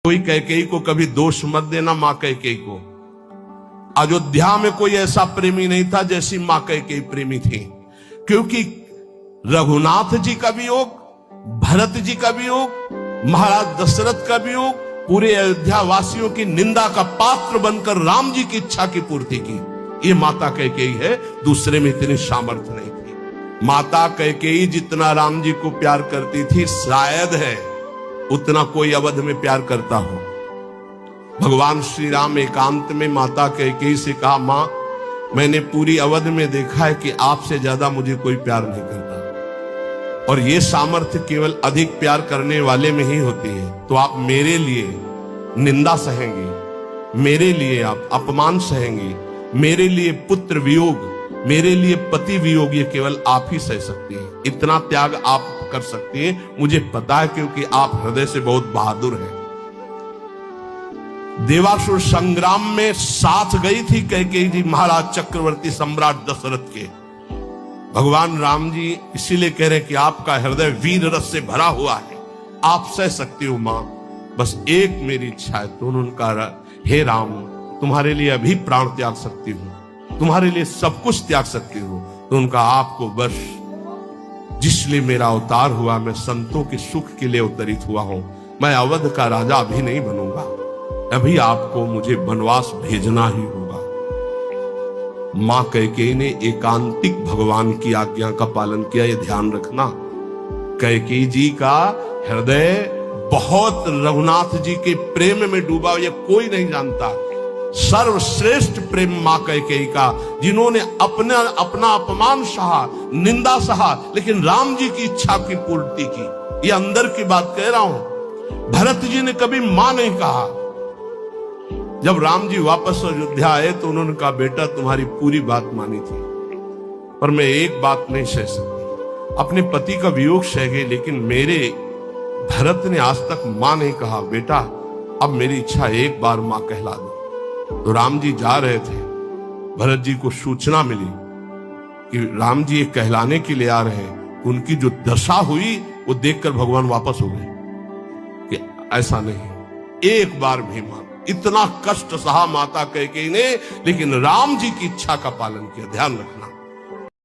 कोई कैकेयी को कभी दोष मत देना। मां कैकेयी को अयोध्या में कोई ऐसा प्रेमी नहीं था जैसी मां कैकेयी प्रेमी थी, क्योंकि रघुनाथ जी का वियोग, भरत जी का वियोग, महाराज दशरथ का वियोग, पूरे अयोध्या वासियों की निंदा का पात्र बनकर राम जी की इच्छा की पूर्ति की। ये माता कैकेयी है, दूसरे में इतनी सामर्थ्य नहीं थी। माता कैकेयी जितना राम जी को प्यार करती थी, शायद है उतना कोई अवध में प्यार करता हो। भगवान श्री राम एकांत में माता कैकेयी से कहा, मां मैंने पूरी अवध में देखा है कि आपसे ज्यादा मुझे कोई प्यार नहीं करता, और ये सामर्थ्य केवल अधिक प्यार करने वाले में ही होती है। तो आप मेरे लिए निंदा सहेंगे, मेरे लिए आप अपमान सहेंगे, मेरे लिए पुत्र वियोग, मेरे लिए पति वियोग, ये केवल आप ही सह सकती हैं। इतना त्याग आप कर सकती हैं, मुझे पता है, क्योंकि आप हृदय से बहुत बहादुर हैं। देवासुर संग्राम में साथ गई थी कैकेयी जी महाराज चक्रवर्ती सम्राट दशरथ के। भगवान राम जी इसीलिए कह रहे हैं कि आपका हृदय वीर रस से भरा हुआ है, आप सह सकती हो मां, बस एक मेरी इच्छा है। तो उन्होंने कहा, हे राम तुम्हारे लिए अभी प्राण त्याग सकती हूं, तुम्हारे लिए सब कुछ त्याग सकती हूं। तो उनका आपको बस जिसलिए मेरा अवतार हुआ, मैं संतों के सुख के लिए अवतरित हुआ हूं, मैं अवध का राजा अभी नहीं बनूंगा, अभी आपको मुझे वनवास भेजना ही होगा। मां कैकेयी ने एकांतिक भगवान की आज्ञा का पालन किया, ये ध्यान रखना। कैकेयी जी का हृदय बहुत रघुनाथ जी के प्रेम में डूबा, ये कोई नहीं जानता। सर्वश्रेष्ठ प्रेम मां कैकेयी का, जिन्होंने अपना अपमान सहा, निंदा सहा, लेकिन राम जी की इच्छा की पूर्ति की। ये अंदर की बात कह रहा हूं। भरत जी ने कभी मां नहीं कहा। जब राम जी वापस अयोध्या आए तो उन्होंने कहा, बेटा तुम्हारी पूरी बात मानी थी, पर मैं एक बात नहीं सह सकती। अपने पति का वियोग सह गई, लेकिन मेरे भरत ने आज तक मां नहीं कहा। बेटा अब मेरी इच्छा एक बार मां कहला दो। तो राम जी जा रहे थे, भरत जी को सूचना मिली कि राम जी ये कहलाने के लिए आ रहे हैं। उनकी जो दशा हुई वो देखकर भगवान वापस हो गए कि ऐसा नहीं, एक बार भी मान। इतना कष्ट सहा माता कैकेयी ने, लेकिन राम जी की इच्छा का पालन किया। ध्यान रखना।